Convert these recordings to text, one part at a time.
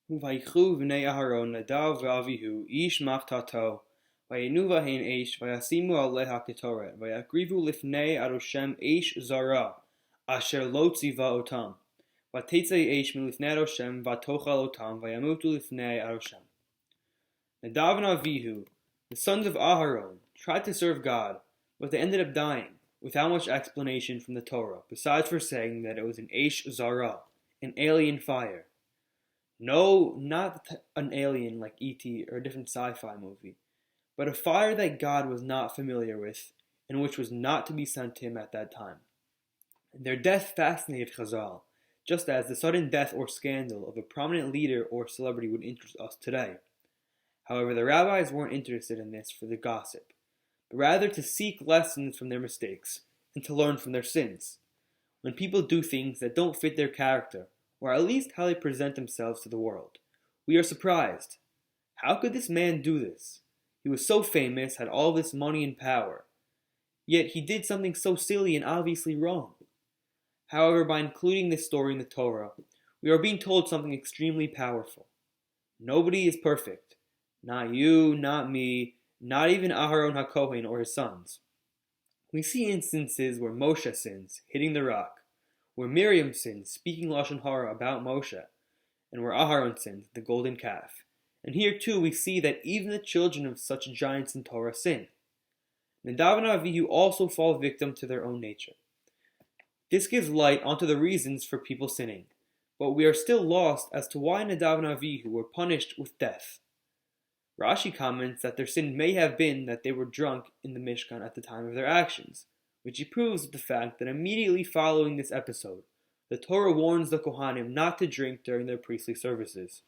Vaychu v'nei Aharon Nadav v'Avihu ish machtato vayenu v'hein eish vayasimu aleha ketoret vayakrivu lifnei Adoshem eish zara asher lo tziva otam vatetzei eish milifnei Adoshem vatochal otam vayamutu lifnei Adoshem. Nadav and Avihu, the sons of Aharon, tried to serve God, but they ended up dying without much explanation from the Torah, besides for saying that it was an eish zara, an alien fire. No, not an alien like E.T. or a different sci-fi movie, but a fire that God was not familiar with, and which was not to be sent to him at that time. Their death fascinated Chazal, just as the sudden death or scandal of a prominent leader or celebrity would interest us today. However, the rabbis weren't interested in this for the gossip, but rather to seek lessons from their mistakes and to learn from their sins. When people do things that don't fit their character, or at least how they present themselves to the world, we are surprised. How could this man do this? He was so famous, had all this money and power, yet he did something so silly and obviously wrong. However, by including this story in the Torah, we are being told something extremely powerful. Nobody is perfect. Not you, not me, not even Aharon HaKohen or his sons. We see instances where Moshe sins, hitting the rock, where Miriam sins, speaking Lashon Hara about Moshe, and where Aharon sins, the golden calf. And here too we see that even the children of such giants in Torah sin. Nadav and Avihu also fall victim to their own nature. This gives light onto the reasons for people sinning, but we are still lost as to why Nadav and Avihu were punished with death. Rashi comments that their sin may have been that they were drunk in the Mishkan at the time of their actions, which he proves with the fact that immediately following this episode, the Torah warns the Kohanim not to drink during their priestly services.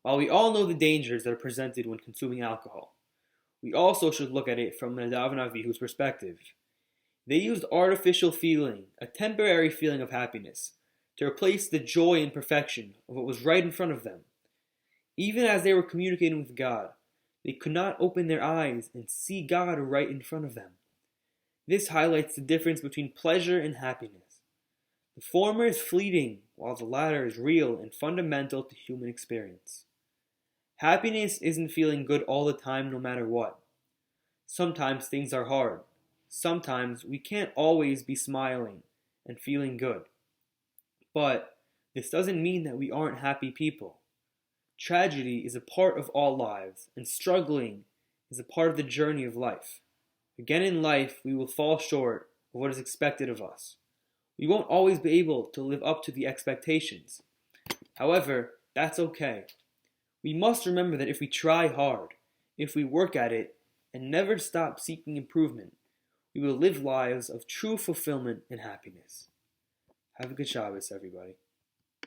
While we all know the dangers that are presented when consuming alcohol, we also should look at it from Nadav and Avihu's perspective. They used artificial feeling, a temporary feeling of happiness, to replace the joy and perfection of what was right in front of them. Even as they were communicating with God, they could not open their eyes and see God right in front of them. This highlights the difference between pleasure and happiness. The former is fleeting, while the latter is real and fundamental to human experience. Happiness isn't feeling good all the time no matter what. Sometimes things are hard. Sometimes we can't always be smiling and feeling good. But this doesn't mean that we aren't happy people. Tragedy is a part of all lives, and struggling is a part of the journey of life. Again in life, we will fall short of what is expected of us. We won't always be able to live up to the expectations. However, that's okay. We must remember that if we try hard, if we work at it, and never stop seeking improvement, we will live lives of true fulfillment and happiness. Have a good Shabbos, everybody.